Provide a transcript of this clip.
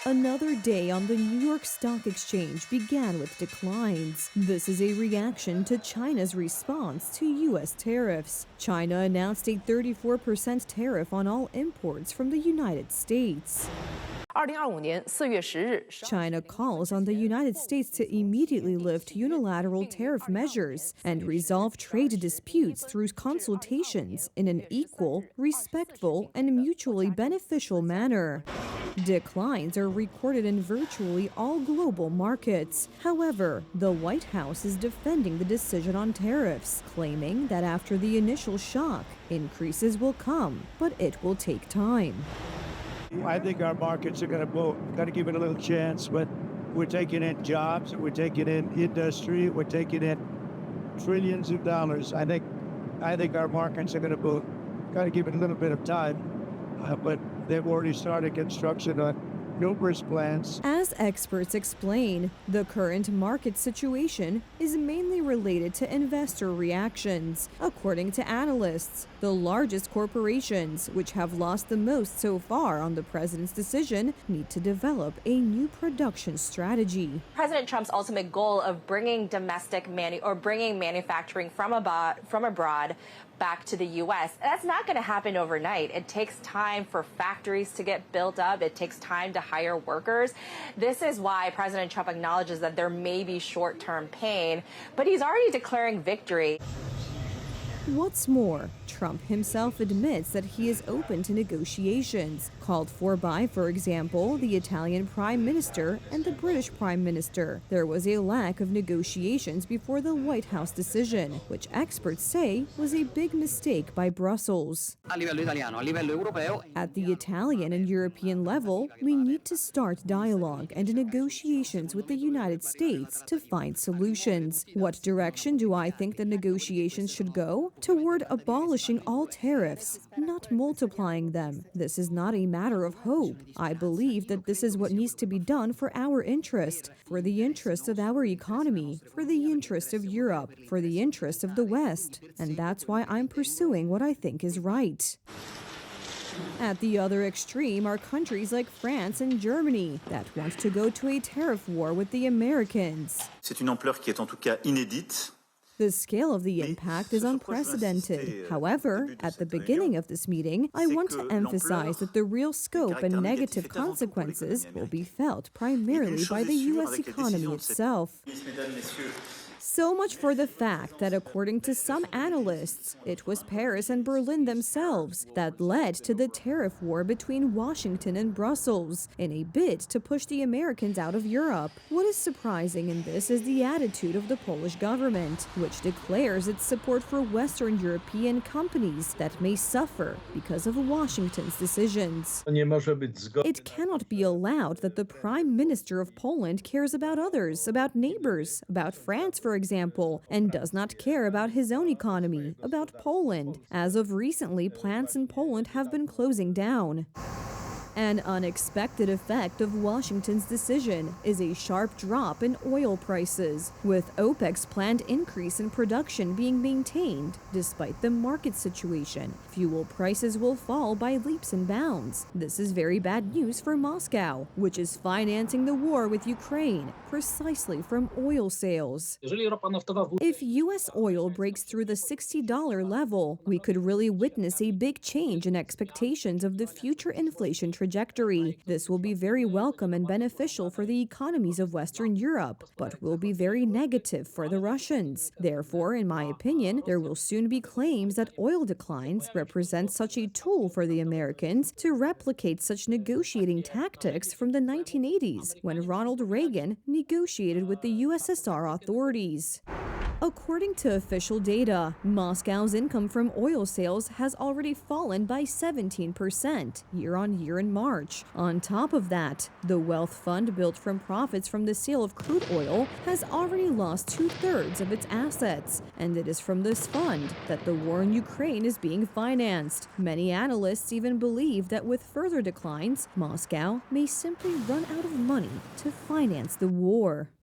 Another day on the New York Stock Exchange began with declines. This is a reaction to China's response to U.S. tariffs. China announced a 34% tariff on all imports from the United States. 2025年4月10日 China calls on the United States to immediately lift unilateral tariff measures and resolve trade disputes through consultations in an equal, respectful, and mutually beneficial manner. Declines are recorded in virtually all global markets. However, the White House is defending the decision on tariffs, claiming that after the initial shock, increases will come, but it will take time. I think our markets are going to give it a little chance, but we're taking in jobs, we're taking in industry, we're taking in trillions of dollars. I think our markets are going to give it a little bit of time, but they've already started construction on numerous plans. As experts explain, the current market situation is mainly related to investor reactions. According to analysts, the largest corporations, which have lost the most so far on the president's decision, need to develop a new production strategy. President Trump's ultimate goal of bringing bringing manufacturing from abroad back to the U.S. That's not going to happen overnight. It takes time for factories to get built up. It takes time to hire workers. This is why President Trump acknowledges that there may be short-term pain, but he's already declaring victory. What's more, Trump himself admits that he is open to negotiations, called for by, for example, the Italian Prime Minister and the British Prime Minister. There was a lack of negotiations before the White House decision, which experts say was a big mistake by Brussels. At the Italian and European level, we need to start dialogue and negotiations with the United States to find solutions. What direction do I think the negotiations should go? Toward abolishing all tariffs, not multiplying them. This is not a matter of hope. I believe that this is what needs to be done for our interest, for the interest of our economy, for the interest of Europe, for the interest of the West. And that's why I'm pursuing what I think is right. At the other extreme are countries like France and Germany that want to go to a tariff war with the Americans. C'est une ampleur qui est en tout cas inédite. The scale of the impact is unprecedented. However, at the beginning of this meeting, I want to emphasize that the real scope and negative consequences will be felt primarily by the U.S. economy itself. So much for the fact that, according to some analysts, it was Paris and Berlin themselves that led to the tariff war between Washington and Brussels in a bid to push the Americans out of Europe. What is surprising in this is the attitude of the Polish government, which declares its support for Western European companies that may suffer because of Washington's decisions. It cannot be allowed that the Prime Minister of Poland cares about others, about neighbors, about France, for example, and does not care about his own economy, about Poland. As of recently, plants in Poland have been closing down. An unexpected effect of Washington's decision is a sharp drop in oil prices, with OPEC's planned increase in production being maintained despite the market situation. Fuel prices will fall by leaps and bounds. This is very bad news for Moscow, which is financing the war with Ukraine precisely from oil sales. If U.S. oil breaks through the $60 level, we could really witness a big change in expectations of the future inflation trajectory. This will be very welcome and beneficial for the economies of Western Europe, but will be very negative for the Russians. Therefore, in my opinion, there will soon be claims that oil declines represent such a tool for the Americans to replicate such negotiating tactics from the 1980s, when Ronald Reagan negotiated with the USSR authorities. According to official data, Moscow's income from oil sales has already fallen by 17% year-on-year in March. On top of that, the wealth fund built from profits from the sale of crude oil has already lost 2/3 of its assets, and it is from this fund that the war in Ukraine is being financed. Many analysts even believe that with further declines, Moscow may simply run out of money to finance the war.